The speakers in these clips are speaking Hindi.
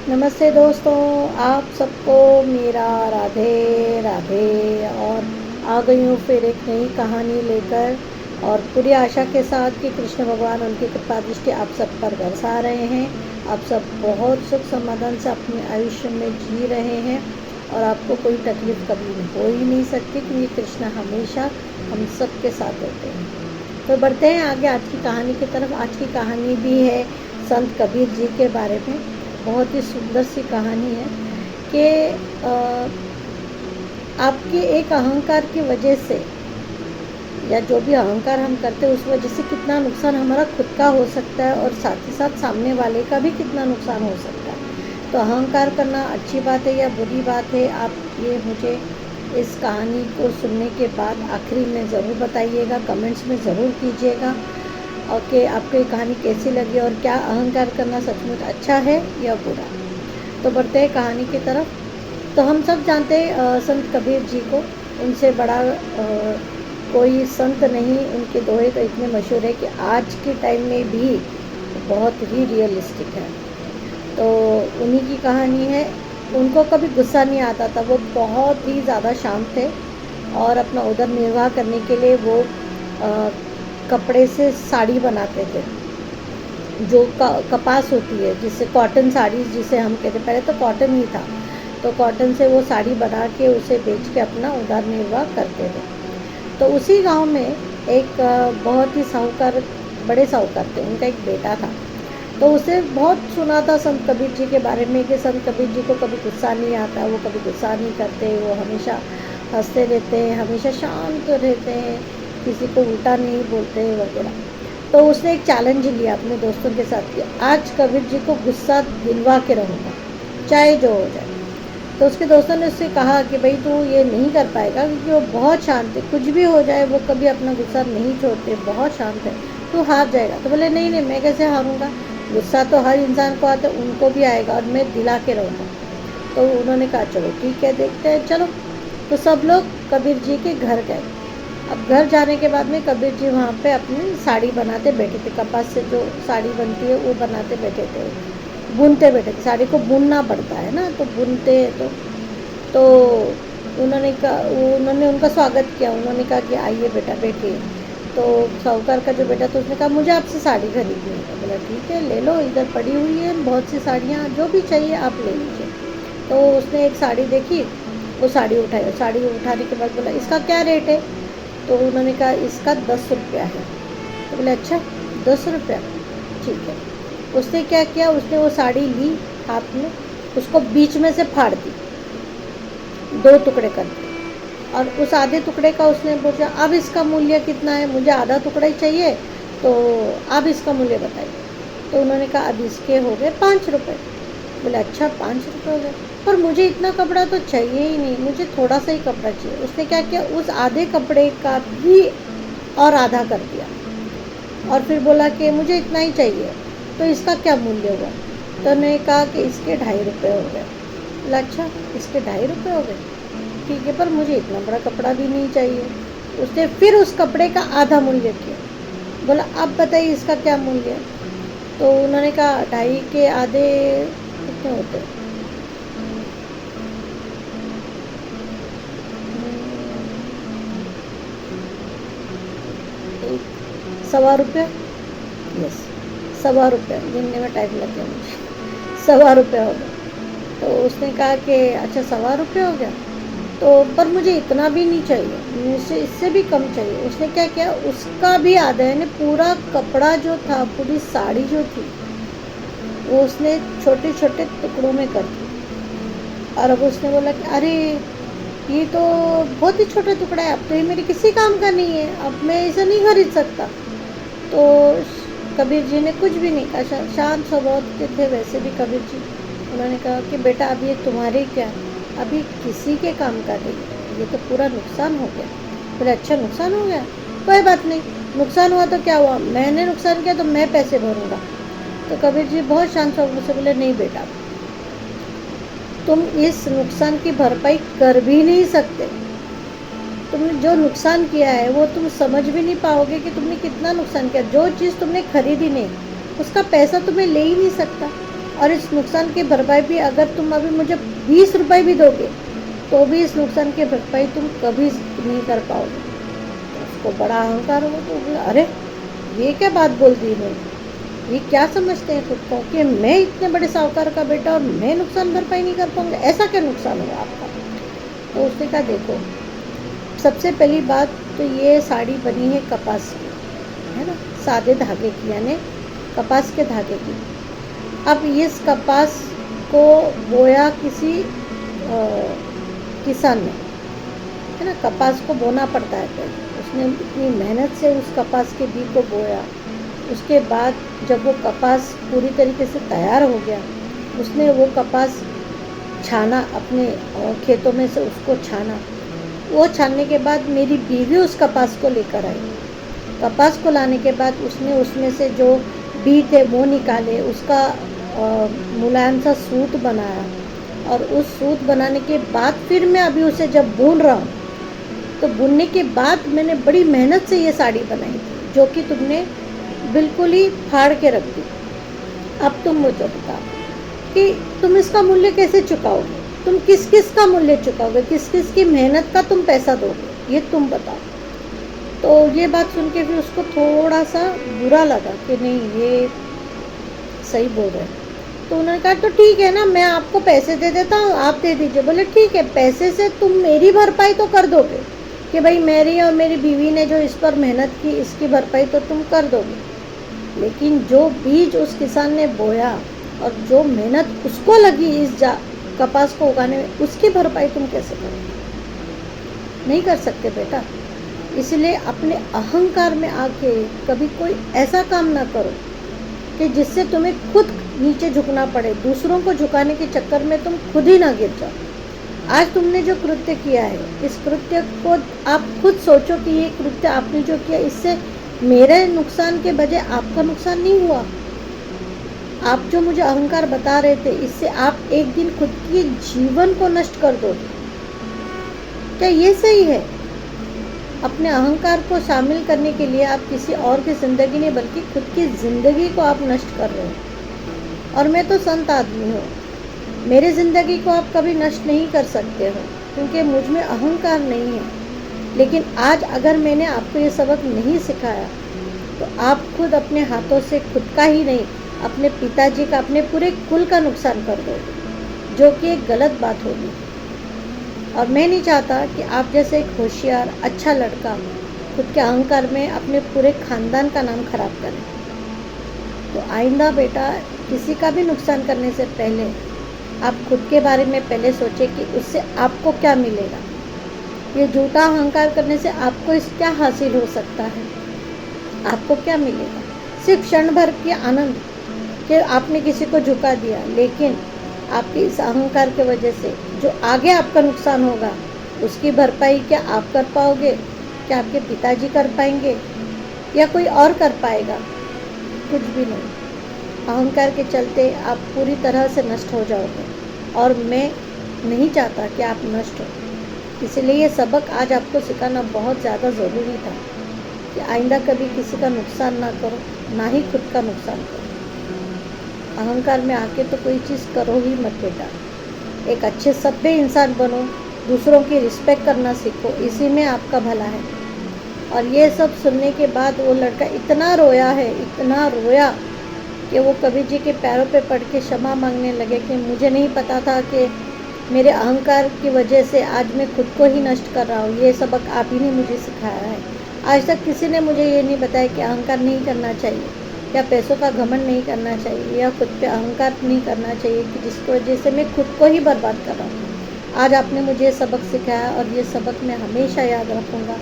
नमस्ते दोस्तों, आप सबको मेरा राधे राधे। और आ गई हूँ फिर एक नई कहानी लेकर, और पूरी आशा के साथ कि कृष्ण भगवान उनकी कृपा दृष्टि आप सब पर बरसा रहे हैं। आप सब बहुत सुख समाधान से अपने आयुष्य में जी रहे हैं और आपको कोई तकलीफ कभी हो ही नहीं सकती, क्योंकि कृष्ण हमेशा हम सब के साथ होते हैं। तो बढ़ते हैं आगे आज की कहानी की तरफ। आज की कहानी भी है संत कबीर जी के बारे में। बहुत ही सुंदर सी कहानी है कि आपके एक अहंकार की वजह से, या जो भी अहंकार हम करते हैं उस वजह से कितना नुकसान हमारा खुद का हो सकता है और साथ ही साथ सामने वाले का भी कितना नुकसान हो सकता है। तो अहंकार करना अच्छी बात है या बुरी बात है, आप ये मुझे इस कहानी को सुनने के बाद आखिरी में ज़रूर बताइएगा, कमेंट्स में ज़रूर कीजिएगा और कि आपको ये कहानी कैसी लगी और क्या अहंकार करना सचमुच अच्छा है या बुरा। तो बढ़ते हैं कहानी की तरफ। तो हम सब जानते हैं संत कबीर जी को। उनसे बड़ा कोई संत नहीं। उनके दोहे तो इतने मशहूर है कि आज के टाइम में भी बहुत ही रियलिस्टिक है। तो उन्हीं की कहानी है। उनको कभी गुस्सा नहीं आता था, वो बहुत ही ज़्यादा शांत थे और अपना उदर निर्वाह करने के लिए वो कपड़े से साड़ी बनाते थे, जो कपास होती है, जिससे कॉटन साड़ी जिसे हम कहते, पहले तो कॉटन ही था, तो कॉटन से वो साड़ी बना के उसे बेच के अपना उदार निर्वाह करते थे। तो उसी गांव में एक बहुत ही साहूकार, बड़े साहूकार थे, उनका एक बेटा था। तो उसे बहुत सुना था संत कबीर जी के बारे में कि संत कबीर जी को कभी गुस्सा नहीं आता, वो कभी गुस्सा नहीं करते, वो हमेशा हंसते रहते हैं, हमेशा शांत रहते हैं, किसी को उल्टा नहीं बोलते वगैरह। तो उसने एक चैलेंज लिया अपने दोस्तों के साथ कि आज कबीर जी को गुस्सा दिलवा के रहूँगा, चाहे जो हो जाए। तो उसके दोस्तों ने उससे कहा कि भाई तू ये नहीं कर पाएगा, क्योंकि वो बहुत शांत है, कुछ भी हो जाए वो कभी अपना गुस्सा नहीं छोड़ते, बहुत शांत है, तू हार जाएगा। तो बोले नहीं नहीं, मैं कैसे हारूंगा, गुस्सा तो हर इंसान को आता है, उनको भी आएगा और मैं दिला के रहूँगा। तो उन्होंने कहा चलो ठीक है, देखते हैं, चलो। तो सब लोग कबीर जी के घर गए। अब घर जाने के बाद में कबीर जी वहाँ पे अपनी साड़ी बनाते बैठे थे, कपास से जो साड़ी बनती है वो बनाते बैठे थे, बुनते बैठे थे। साड़ी को बुनना पड़ता है ना, तो बुनते हैं। तो उन्होंने उनका स्वागत किया। उन्होंने कहा कि आइए बेटा बैठिए। तो साहूकार का जो बेटा था उसने कहा मुझे आपसे साड़ी खरीदनी है। तो बोला ठीक है, ले लो, इधर पड़ी हुई है बहुत सी साड़ियाँ, जो भी चाहिए आप ले लीजिए। तो उसने एक साड़ी देखी, वो साड़ी उठाई। साड़ी उठाने के बाद बोला इसका क्या रेट है। तो उन्होंने कहा इसका 10 रुपया है। तो बोले अच्छा 10 रुपया, ठीक है। उसने क्या किया, उसने वो साड़ी ली हाथ में, उसको बीच में से फाड़ दी, 2 टुकड़े कर दिए। और उस आधे टुकड़े का उसने पूछा अब इसका मूल्य कितना है, मुझे आधा टुकड़ा ही चाहिए, तो अब इसका मूल्य बताइए। तो उन्होंने कहा अब इसके हो गए 5 रुपये। बोले अच्छा 5 रुपये हो गए, पर मुझे इतना कपड़ा तो चाहिए ही नहीं, मुझे थोड़ा सा ही कपड़ा चाहिए। उसने क्या किया, उस आधे कपड़े का भी और आधा कर दिया और फिर बोला कि मुझे इतना ही चाहिए, तो इसका क्या मूल्य हुआ। तो उन्होंने कहा कि इसके 2.5 रुपये हो गए। बोला अच्छा इसके 2.5 रुपये हो गए, ठीक है, पर मुझे इतना बड़ा कपड़ा भी नहीं चाहिए। उसने फिर उस कपड़े का आधा मूल्य किया। बोला अब बताइए इसका क्या मूल्य है। तो उन्होंने कहा 2.5 के आधे कितने होते हैं, 1.25 रुपये। यस, 1.25 रुपये, गिनने में टाइम लग गया मुझे, 1.25 रुपये हो गया। तो उसने कहा कि अच्छा 1.25 रुपये हो गया, तो पर मुझे इतना भी नहीं चाहिए, मुझे इससे भी कम चाहिए। उसने क्या किया, उसका भी आधा, यानी पूरा कपड़ा जो था, पूरी साड़ी जो थी, वो उसने छोटे छोटे टुकड़ों में कर दी। और अब उसने बोला कि अरे ये तो बहुत ही छोटा टुकड़ा है, अब तो ये मेरे किसी काम का नहीं है, अब मैं इसे नहीं खरीद सकता। तो कबीर जी ने कुछ भी नहीं कहा, शांत स्वभाव के थे वैसे भी कबीर जी। उन्होंने कहा कि बेटा अब ये तुम्हारे क्या, अभी किसी के काम का नहीं, ये तो पूरा नुकसान हो गया। बोले अच्छा नुकसान हो गया, कोई बात नहीं, नुकसान हुआ तो क्या हुआ, मैंने नुकसान किया तो मैं पैसे भरूँगा। तो कबीर जी बहुत शांत स्वभाव से बोले नहीं बेटा, तुम इस नुकसान की भरपाई कर भी नहीं सकते, तुमने जो नुकसान किया है वो तुम समझ भी नहीं पाओगे कि तुमने कितना नुकसान किया। जो चीज़ तुमने खरीदी नहीं उसका पैसा तुम्हें ले ही नहीं सकता, और इस नुकसान की भरपाई भी अगर तुम अभी मुझे 20 रुपए भी दोगे तो भी इस नुकसान की भरपाई तुम कभी नहीं कर पाओगे। तो उसको बड़ा अहंकार हो तो बोला, अरे ये क्या बात बोल दी इन्होंने, ये क्या समझते हैं खुद को कि मैं इतने बड़े साहूकार का बेटा और मैं नुकसान भरपाई नहीं कर पाऊंगा, ऐसा क्या नुकसान हुआ आपका। तो उसने कहा देखो, सबसे पहली बात तो ये साड़ी बनी है कपास की, है ना, सादे धागे की, यानी कपास के धागे की। अब इस कपास को बोया किसी किसान ने, है ना, कपास को बोना पड़ता है पहले, उसने इतनी मेहनत से उस कपास के बीज को बोया। उसके बाद जब वो कपास पूरी तरीके से तैयार हो गया, उसने वो कपास छाना, अपने खेतों में से उसको छाना। वो छानने के बाद मेरी बीवी उस कपास को लेकर आई। कपास को लाने के बाद उसने उसमें से जो बीज थे वो निकाले, उसका मुलायम सा सूत बनाया, और उस सूत बनाने के बाद फिर मैं अभी उसे जब बुन रहा हूँ, तो बुनने के बाद मैंने बड़ी मेहनत से ये साड़ी बनाई थी, जो कि तुमने बिल्कुल ही फाड़ के रख दी। अब तुम मुझे बताओ कि तुम इसका मूल्य कैसे चुकाओगे, तुम किस किस का मूल्य चुकाओगे, किस किस की मेहनत का तुम पैसा दोगे, ये तुम बताओ। तो ये बात सुन के फिर उसको थोड़ा सा बुरा लगा कि नहीं, ये सही बोल रहे हैं। तो उन्होंने कहा तो ठीक है ना, मैं आपको पैसे दे देता हूँ, आप दे दीजिए। बोले ठीक है, पैसे से तुम मेरी भरपाई तो कर दोगे कि भाई मेरी और मेरी बीवी ने जो इस पर मेहनत की, इसकी भरपाई तो तुम कर दोगे, लेकिन जो बीज उस किसान ने बोया और जो मेहनत उसको लगी इस कपास को उगाने में, उसकी भरपाई तुम कैसे करोगे। नहीं कर सकते बेटा। इसलिए अपने अहंकार में आके कभी कोई ऐसा काम ना करो कि जिससे तुम्हें खुद नीचे झुकना पड़े, दूसरों को झुकाने के चक्कर में तुम खुद ही ना गिर जाओ। आज तुमने जो कृत्य किया है, इस कृत्य को आप खुद सोचो कि ये कृत्य आपने जो किया, इससे मेरे नुकसान के बजाय आपका नुकसान नहीं हुआ। आप जो मुझे अहंकार बता रहे थे, इससे आप एक दिन खुद के जीवन को नष्ट कर दोगे। क्या ये सही है? अपने अहंकार को शामिल करने के लिए आप किसी और की ज़िंदगी नहीं बल्कि खुद की ज़िंदगी को आप नष्ट कर रहे हो। और मैं तो संत आदमी हूँ, मेरी ज़िंदगी को आप कभी नष्ट नहीं कर सकते हो, क्योंकि मुझ में अहंकार नहीं है। लेकिन आज अगर मैंने आपको ये सबक नहीं सिखाया तो आप खुद अपने हाथों से खुद का ही नहीं, अपने पिताजी का, अपने पूरे कुल का नुकसान कर दोगे, जो कि एक गलत बात होगी। और मैं नहीं चाहता कि आप जैसे एक होशियार अच्छा लड़का खुद के अहंकार में अपने पूरे खानदान का नाम खराब करें। तो आइंदा बेटा, किसी का भी नुकसान करने से पहले आप खुद के बारे में पहले सोचें कि उससे आपको क्या मिलेगा। ये झूठा अहंकार करने से आपको इस क्या हासिल हो सकता है, आपको क्या मिलेगा? सिर्फ क्षण भर के आनंद कि आपने किसी को झुका दिया, लेकिन आपके इस अहंकार की वजह से जो आगे आपका नुकसान होगा, उसकी भरपाई क्या आप कर पाओगे, क्या आपके पिताजी कर पाएंगे, या कोई और कर पाएगा? कुछ भी नहीं। अहंकार के चलते आप पूरी तरह से नष्ट हो जाओगे, और मैं नहीं चाहता कि आप नष्ट हो। इसलिए ये सबक आज आपको सिखाना बहुत ज़्यादा ज़रूरी था कि आइंदा कभी किसी का नुकसान ना करो, ना ही खुद का नुकसान करो। अहंकार में आके तो कोई चीज़ करो ही मत बेटा। एक अच्छे सभ्य इंसान बनो, दूसरों की रिस्पेक्ट करना सीखो, इसी में आपका भला है। और ये सब सुनने के बाद वो लड़का इतना रोया है, इतना रोया कि वो कबीर जी के पैरों पे पड़ के क्षमा मांगने लगे कि मुझे नहीं पता था कि मेरे अहंकार की वजह से आज मैं खुद को ही नष्ट कर रहा हूँ। ये सबक आप ही ने मुझे सिखाया है। आज तक किसी ने मुझे ये नहीं बताया कि अहंकार नहीं करना चाहिए, या पैसों का घमंड नहीं करना चाहिए, या खुद पे अहंकार नहीं करना चाहिए कि जिसकी वजह से मैं खुद को ही बर्बाद कर रहा हूँ। आज आपने मुझे सबक सिखाया, और ये सबक मैं हमेशा याद रखूँगा,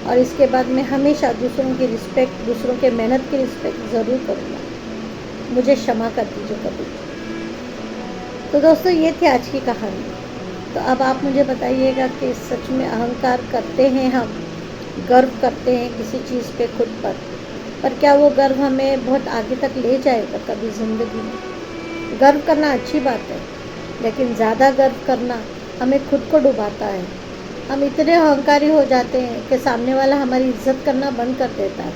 और इसके बाद मैं हमेशा दूसरों की रिस्पेक्ट, दूसरों के मेहनत की रिस्पेक्ट ज़रूर करूँगा। मुझे क्षमा कर दीजिए कभी। तो दोस्तों, ये थी आज की कहानी। तो अब आप मुझे बताइएगा कि सच में अहंकार करते हैं हम, गर्व करते हैं किसी चीज़ पे खुद पर क्या वो गर्व हमें बहुत आगे तक ले जाएगा कभी ज़िंदगी में? गर्व करना अच्छी बात है, लेकिन ज़्यादा गर्व करना हमें खुद को डुबाता है। हम इतने अहंकारी हो जाते हैं कि सामने वाला हमारी इज्जत करना बंद कर देता है।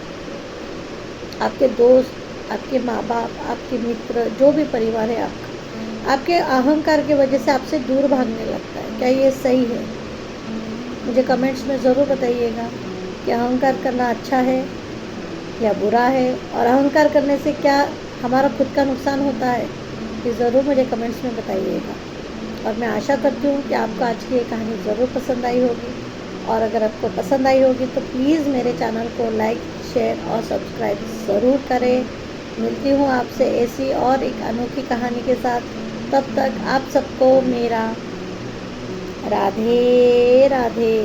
आपके दोस्त, आपके माँ बाप, आपके मित्र, जो भी परिवार है आपका, आपके अहंकार की वजह से आपसे दूर भागने लगता है। क्या ये सही है? मुझे कमेंट्स में ज़रूर बताइएगा कि अहंकार करना अच्छा है या बुरा है, और अहंकार करने से क्या हमारा खुद का नुकसान होता है, ये ज़रूर मुझे कमेंट्स में बताइएगा। और मैं आशा करती हूँ कि आपको आज की ये कहानी ज़रूर पसंद आई होगी, और अगर आपको पसंद आई होगी तो प्लीज़ मेरे चैनल को लाइक, शेयर और सब्सक्राइब ज़रूर करें। मिलती हूँ आपसे ऐसी और एक अनोखी कहानी के साथ। तब तक आप सबको मेरा राधे राधे।